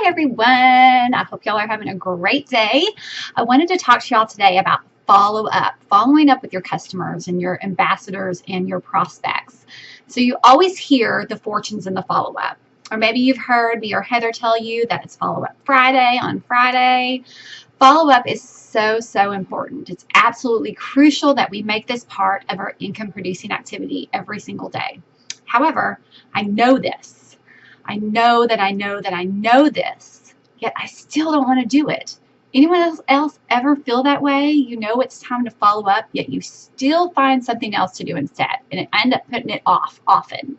Hi everyone, I hope y'all are having a great day. I wanted to talk to y'all today about following up with your customers and your ambassadors and your prospects. So you always hear the fortunes in the follow-up. Or maybe you've heard me or Heather tell you that it's follow-up Friday on Friday. Follow-up is so important. It's absolutely crucial that we make this part of our income-producing activity every single day. However, I know this. I know this, yet I still don't want to do it. Anyone else ever feel that way? You know it's time to follow up, yet you still find something else to do instead, and end up putting it off often.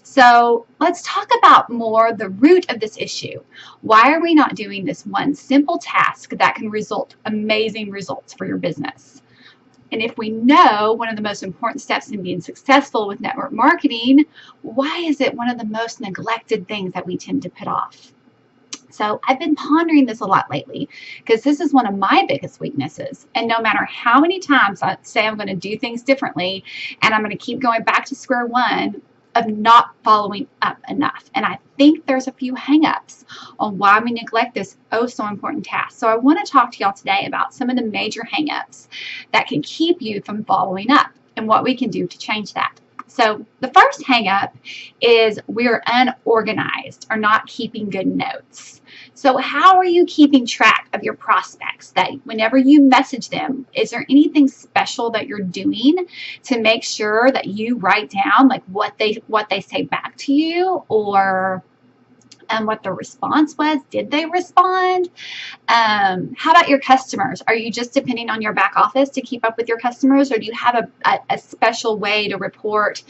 So let's talk about more the root of this issue. Why are we not doing this one simple task that can result amazing results for your business? And if we know one of the most important steps in being successful with network marketing, why is it one of the most neglected things that we tend to put off? So I've been pondering this a lot lately because this is one of my biggest weaknesses. And no matter how many times I say I'm going to do things differently and I'm going to keep going back to square one of not following up enough. And I think there's a few hang-ups on why we neglect this so important task. So I want to talk to y'all today about some of the major hang-ups that can keep you from following up and what we can do to change that. So the first hang-up is we're unorganized or not keeping good notes. So how are you keeping track of your prospects? That whenever you message them, is there anything special that you're doing to make sure that you write down like what they say back to you, or what the response was? Did they respond? How about your customers? Are you just depending on your back office to keep up with your customers, or do you have a special way to report,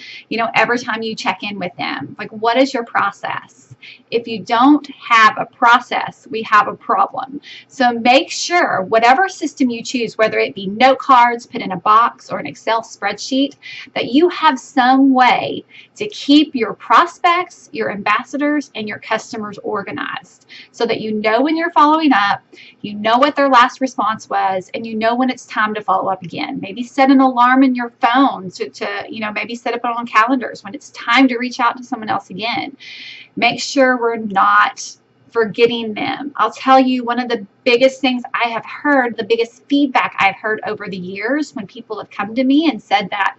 every time you check in with them? Like, what is your process? If you don't have a process, we have a problem. So make sure whatever system you choose, whether it be note cards put in a box or an Excel spreadsheet, that you have some way to keep your prospects, your ambassadors, and your customers organized so that you know when you're following up, you know what their last response was, and you know when it's time to follow up again. Maybe set an alarm in your phone to maybe set it on calendars when it's time to reach out to someone else again. Make sure we're not forgetting them. I'll tell you, one of the biggest things I have heard, the biggest feedback I've heard over the years when people have come to me and said that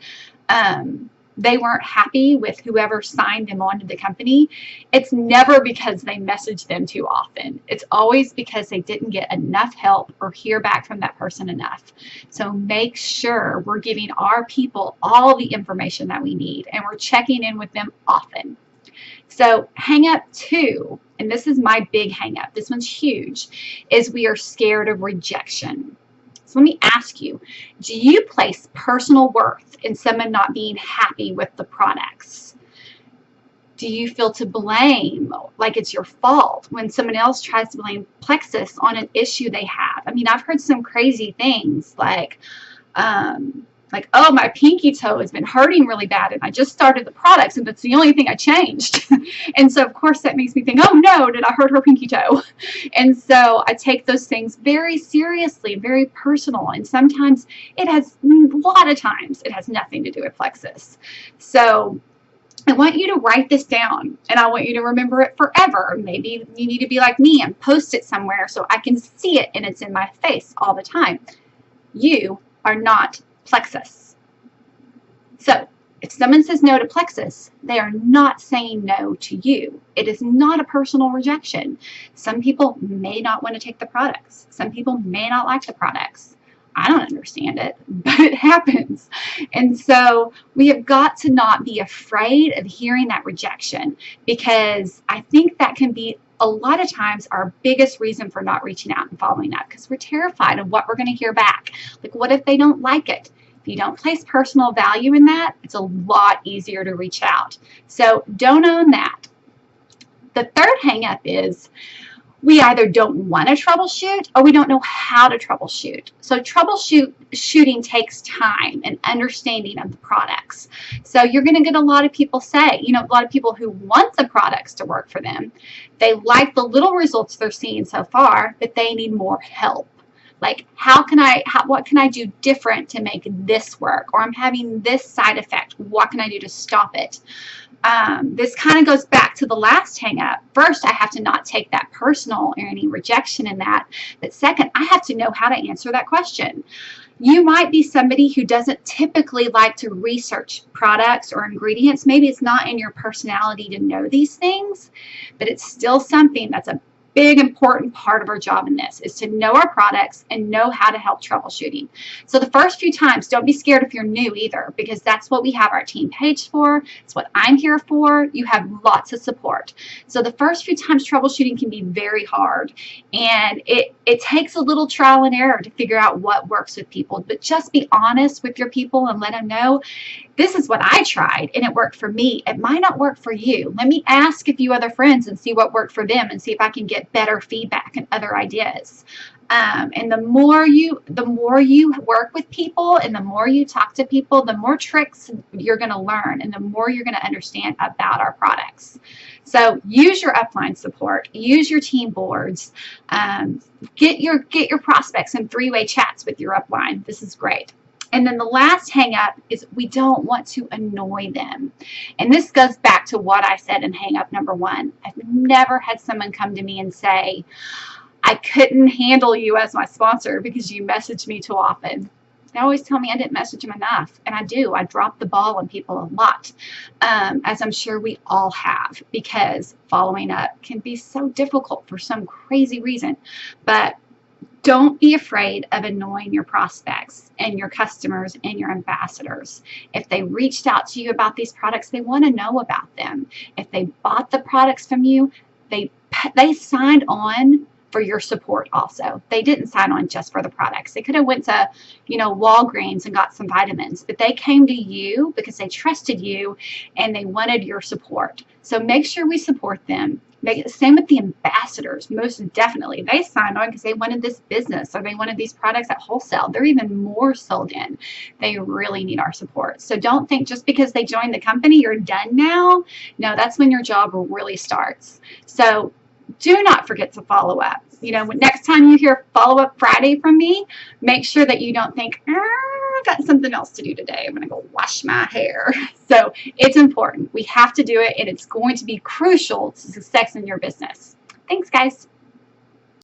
they weren't happy with whoever signed them onto the company, it's never because they messaged them too often. It's always because they didn't get enough help or hear back from that person enough. So make sure we're giving our people all the information that we need and we're checking in with them often. So hang up 2, and this is my big hang up, this one's huge, is we are scared of rejection. So let me ask you, do you place personal worth in someone not being happy with the products? Do you feel to blame, like it's your fault, when someone else tries to blame Plexus on an issue they have? I mean, I've heard some crazy things like, oh, my pinky toe has been hurting really bad and I just started the products and that's the only thing I changed. And so, of course, that makes me think, oh no, did I hurt her pinky toe? And so I take those things very seriously, very personal. And sometimes a lot of times it has nothing to do with Plexus. So I want you to write this down and I want you to remember it forever. Maybe you need to be like me and post it somewhere so I can see it and it's in my face all the time. You are not Plexus. So if someone says no to Plexus, they are not saying no to you. It is not a personal rejection. Some people may not want to take the products. Some people may not like the products. I don't understand it, but it happens. And so we have got to not be afraid of hearing that rejection, because I think that can be a lot of times our biggest reason for not reaching out and following up, because we're terrified of what we're going to hear back. Like, what if they don't like it? If you don't place personal value in that, it's a lot easier to reach out. So don't own that. The third hang up is we either don't want to troubleshoot or we don't know how to troubleshoot. So troubleshooting takes time and understanding of the products. So you're going to get a lot of people say, a lot of people who want the products to work for them, they like the little results they're seeing so far, but they need more help. Like, what can I do different to make this work? Or I'm having this side effect. What can I do to stop it? This kind of goes back to the last hang up. First, I have to not take that personal or any rejection in that. But second, I have to know how to answer that question. You might be somebody who doesn't typically like to research products or ingredients. Maybe it's not in your personality to know these things, but it's still something that's a big important part of our job in this, is to know our products and know how to help troubleshooting. So the first few times, don't be scared if you're new either, because that's what we have our team page for. It's what I'm here for. You have lots of support. So the first few times, troubleshooting can be very hard, and it takes a little trial and error to figure out what works with people. But just be honest with your people and let them know, this is what I tried and it worked for me. It might not work for you. Let me ask a few other friends and see what worked for them, and see if I can get better feedback and other ideas. And the more you work with people and the more you talk to people, the more tricks you're going to learn and the more you're going to understand about our products. So use your upline support, use your team boards, get your prospects in three-way chats with your upline. This is great. And then the last hang up is we don't want to annoy them. And this goes back to what I said in hang up number 1. I've never had someone come to me and say, I couldn't handle you as my sponsor because you messaged me too often. They always tell me I didn't message them enough. And I do. I drop the ball on people a lot, as I'm sure we all have, because following up can be so difficult for some crazy reason. But don't be afraid of annoying your prospects and your customers and your ambassadors. If they reached out to you about these products, they want to know about them. If they bought the products from you, they signed on for your support also. They didn't sign on just for the products. They could have went to, Walgreens and got some vitamins, but they came to you because they trusted you and they wanted your support. So make sure we support them. Same with the ambassadors, most definitely. They signed on because they wanted this business or they wanted these products at wholesale. They're even more sold in. They really need our support. So don't think just because they joined the company, you're done now. No, that's when your job really starts. So do not forget to follow up. Next time you hear Follow Up Friday from me, make sure that you don't think, I've got something else to do today. I'm going to go wash my hair. So it's important. We have to do it, and it's going to be crucial to success in your business. Thanks, guys.